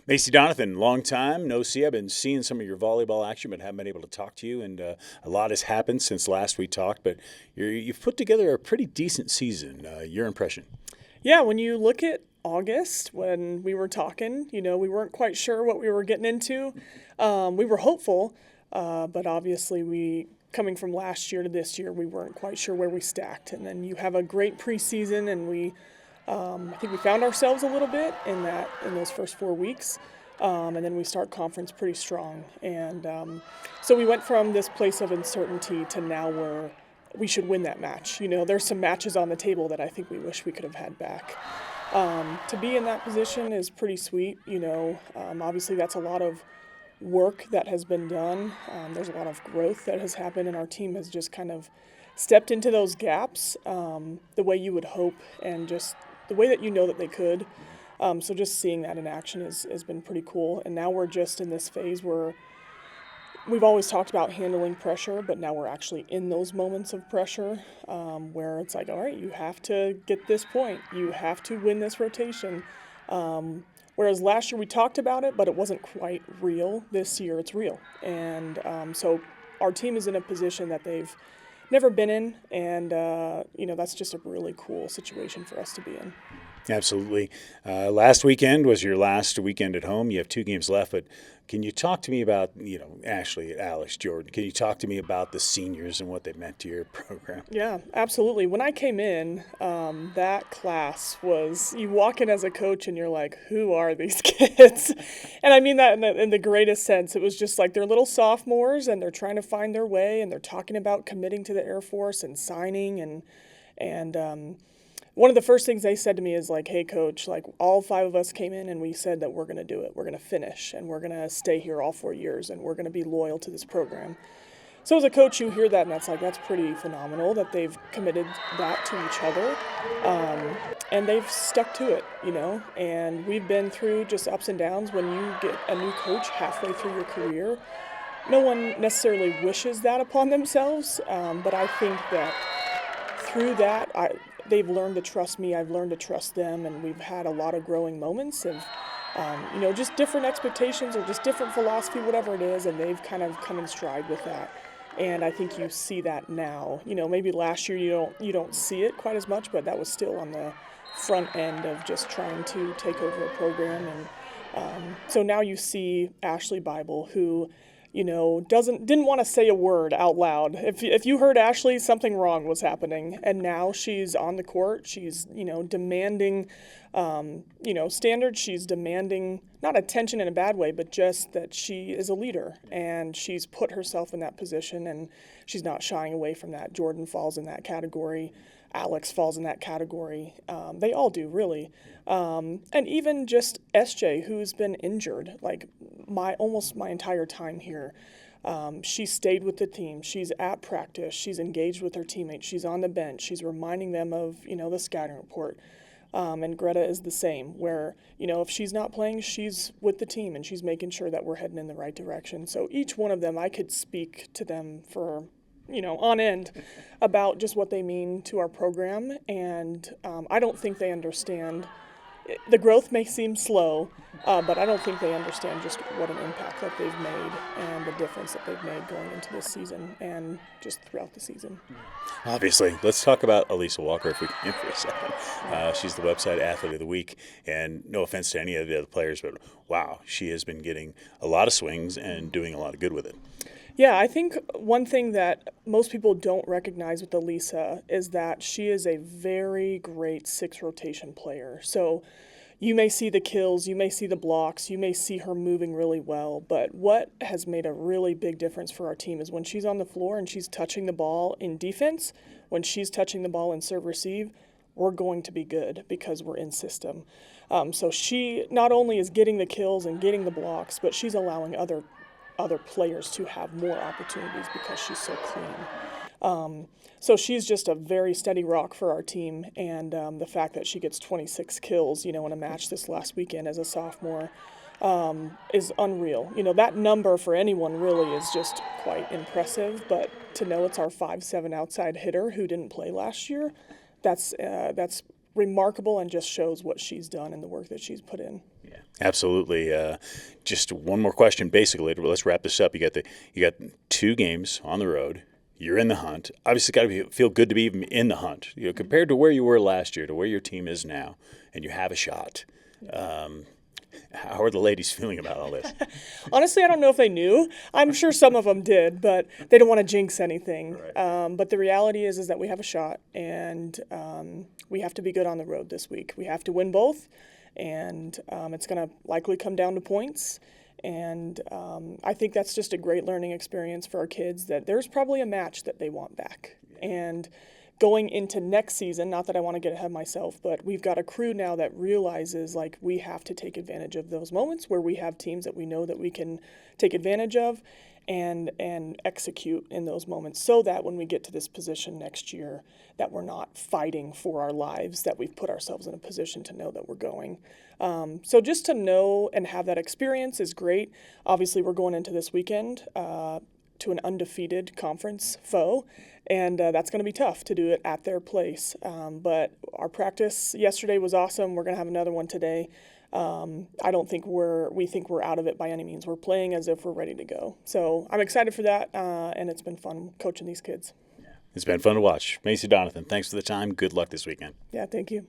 Macey Donathan, long time no see. I've been seeing some of your volleyball action, but haven't been able to talk to you. And a lot has happened since last we talked. But you've put together a pretty decent season. Your impression? Yeah, when you look at August, when we were talking, we weren't quite sure what we were getting into. We were hopeful, but obviously coming from last year to this year, we weren't quite sure where we stacked. And then you have a great preseason, and I think we found ourselves a little bit in those first 4 weeks. And then we start conference pretty strong. And so we went from this place of uncertainty to now where we should win that match. There's some matches on the table that I think we wish we could have had back. To be in that position is pretty sweet. Obviously that's a lot of work that has been done. There's a lot of growth that has happened, and our team has just kind of stepped into those gaps the way you would hope, and just the way that that they could. So just seeing that in action has been pretty cool. And now we're just in this phase where we've always talked about handling pressure, but now we're actually in those moments of pressure where it's like, all right, you have to get this point. You have to win this rotation. Whereas last year we talked about it, but it wasn't quite real. This year it's real. And so our team is in a position that they've never been in, and that's just a really cool situation for us to be in. Absolutely. Last weekend was your last weekend at home. You have 2 games left, but can you talk to me about, Ashley, Alex, Jordan? Can you talk to me about the seniors and what they meant to your program? Yeah, absolutely. When I came in, that class was, you walk in as a coach and you're like, who are these kids? And I mean that in the greatest sense. It was just like they're little sophomores and they're trying to find their way, and they're talking about committing to the Air Force and signing, and one of the first things they said to me is like, hey, coach, like all 5 of us came in and we said that we're going to do it. We're going to finish, and we're going to stay here all 4 years, and we're going to be loyal to this program. So as a coach, you hear that, and that's pretty phenomenal that they've committed that to each other. And they've stuck to it, and we've been through just ups and downs. When you get a new coach halfway through your career, no one necessarily wishes that upon themselves, but I think that through that, they've learned to trust me, I've learned to trust them, and we've had a lot of growing moments of, just different expectations or just different philosophy, whatever it is, and they've kind of come in stride with that. And I think you see that now. Maybe last year you don't see it quite as much, but that was still on the front end of just trying to take over a program. And so now you see Ashley Bible, who didn't want to say a word out loud. If you heard Ashley, something wrong was happening, and now she's on the court. She's demanding, standards. She's demanding not attention in a bad way, but just that she is a leader, and she's put herself in that position, and she's not shying away from that. Jordan falls in that category. Alex falls in that category. They all do, really. And even just SJ, who's been injured, like almost my entire time here. She stayed with the team. She's at practice. She's engaged with her teammates. She's on the bench. She's reminding them of, the scouting report. And Greta is the same, where, if she's not playing, she's with the team, and she's making sure that we're heading in the right direction. So each one of them, I could speak to them for on end about just what they mean to our program. And I don't think they understand. The growth may seem slow, but I don't think they understand just what an impact that they've made and the difference that they've made going into this season and just throughout the season. Obviously. Let's talk about Elisa Walker if we can for a second. She's the website athlete of the week, and no offense to any of the other players, but wow, she has been getting a lot of swings and doing a lot of good with it. Yeah, I think one thing that most people don't recognize with Elisa is that she is a very great 6 rotation player. So you may see the kills, you may see the blocks, you may see her moving really well, but what has made a really big difference for our team is when she's on the floor and she's touching the ball in defense, when she's touching the ball in serve receive, we're going to be good because we're in system. So she not only is getting the kills and getting the blocks, but she's allowing other players to have more opportunities because she's so clean. So she's just a very steady rock for our team, and the fact that she gets 26 kills, in a match this last weekend as a sophomore, is unreal. That number for anyone really is just quite impressive, but to know it's our 5'7" outside hitter who didn't play last year, that's remarkable and just shows what she's done and the work that she's put in. Yeah, absolutely. Just one more question, basically. Let's wrap this up. You got 2 games on the road. You're in the hunt. Obviously, got to feel good to be even in the hunt. Compared to where you were last year, to where your team is now, and you have a shot. How are the ladies feeling about all this? Honestly, I don't know if they knew. I'm sure some of them did, but they don't want to jinx anything. Right. But the reality is that we have a shot, and we have to be good on the road this week. We have to win both, and it's going to likely come down to points. And I think that's just a great learning experience for our kids, that there's probably a match that they want back. And going into next season, not that I want to get ahead of myself, but we've got a crew now that realizes like we have to take advantage of those moments where we have teams that we know that we can take advantage of and execute in those moments, so that when we get to this position next year, that we're not fighting for our lives, that we've put ourselves in a position to know that we're going. So just to know and have that experience is great. Obviously, we're going into this weekend to an undefeated conference foe, and that's going to be tough to do it at their place. But our practice yesterday was awesome. We're going to have another one today. I don't think we think we're out of it by any means. We're playing as if we're ready to go. So I'm excited for that, and it's been fun coaching these kids. It's been fun to watch. Macey Donathan, thanks for the time. Good luck this weekend. Yeah, thank you.